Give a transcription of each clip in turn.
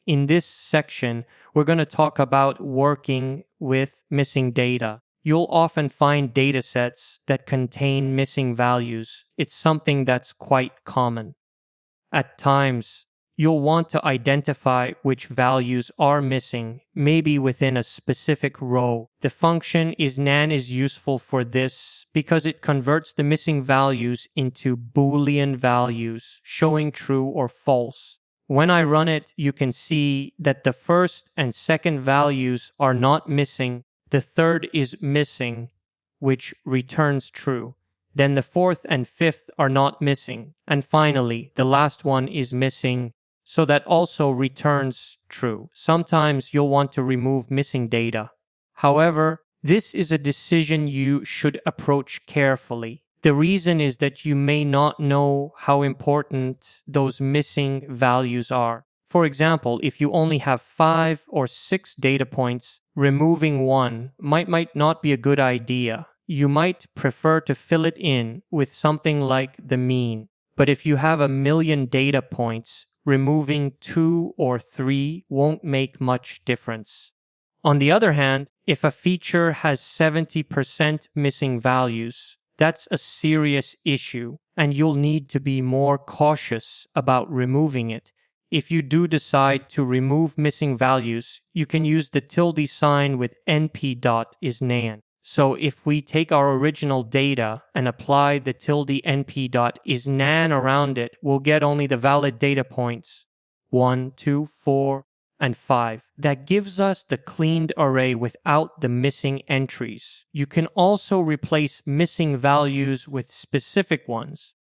In this section, we're going to talk about working with missing data. You'll often find datasets that contain missing values. It's something that's quite common. At times, you'll want to identify which values are missing, maybe within a specific row. The function isnan is useful for this because it converts the missing values into Boolean values, showing true or false. When I run it, you can see that the first and second values are not missing. The third is missing, which returns true. Then the fourth and fifth are not missing. And finally, the last one is missing, so that also returns true. Sometimes you'll want to remove missing data. However, this is a decision you should approach carefully. The reason is that you may not know how important those missing values are. For example, if you only have 5 or 6 data points, removing one might not be a good idea. You might prefer to fill it in with something like the mean. But if you have 1,000,000 data points, removing 2 or 3 won't make much difference. On the other hand, if a feature has 70% missing values, that's a serious issue, and you'll need to be more cautious about removing it. If you do decide to remove missing values, you can use the tilde sign with np.isnan. So if we take our original data and apply the tilde np.isnan around it, we'll get only the valid data points 1, 2, 4, and 5. That gives us the cleaned array without the missing entries. You can also replace missing values with specific ones.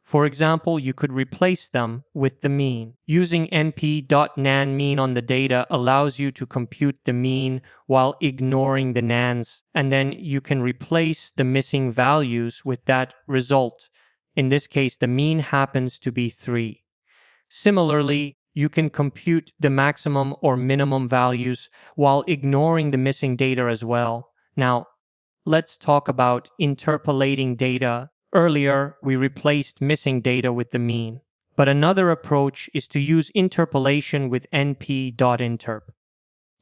For example, you could replace them with the mean. Using np.nanmean on the data allows you to compute the mean while ignoring the nans, and then you can replace the missing values with that result. In this case, the mean happens to be 3. Similarly, you can compute the maximum or minimum values while ignoring the missing data as well. Now, let's talk about interpolating data. Earlier, we replaced missing data with the mean. But another approach is to use interpolation with np.interp.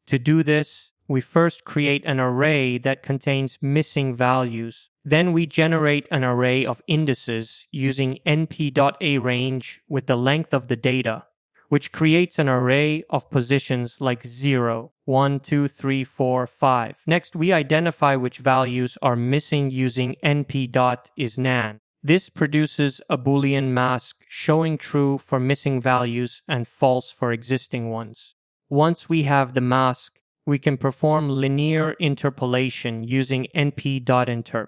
To do this, we first create an array that contains missing values. Then we generate an array of indices using np.arange with the length of the data, which creates an array of positions like 0, 1, 2, 3, 4, 5. Next, we identify which values are missing using np.isnan. This produces a Boolean mask showing true for missing values and false for existing ones. Once we have the mask, we can perform linear interpolation using np.interp.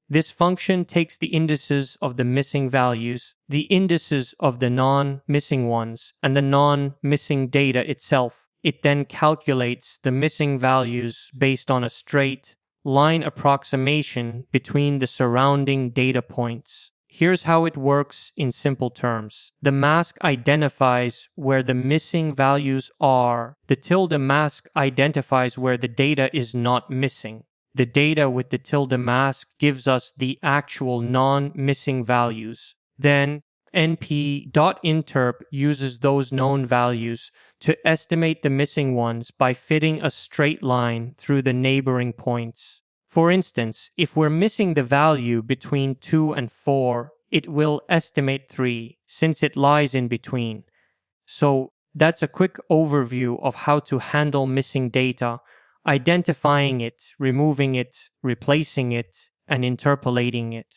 This function takes the indices of the missing values, the indices of the non-missing ones, and the non-missing data itself. It then calculates the missing values based on a straight line approximation between the surrounding data points. Here's how it works in simple terms. The mask identifies where the missing values are. The tilde mask identifies where the data is not missing. The data with the tilde mask gives us the actual non-missing values. Then np.interp uses those known values to estimate the missing ones by fitting a straight line through the neighboring points. For instance, if we're missing the value between 2 and 4, it will estimate 3 since it lies in between. So that's a quick overview of how to handle missing data, identifying it, removing it, replacing it, and interpolating it.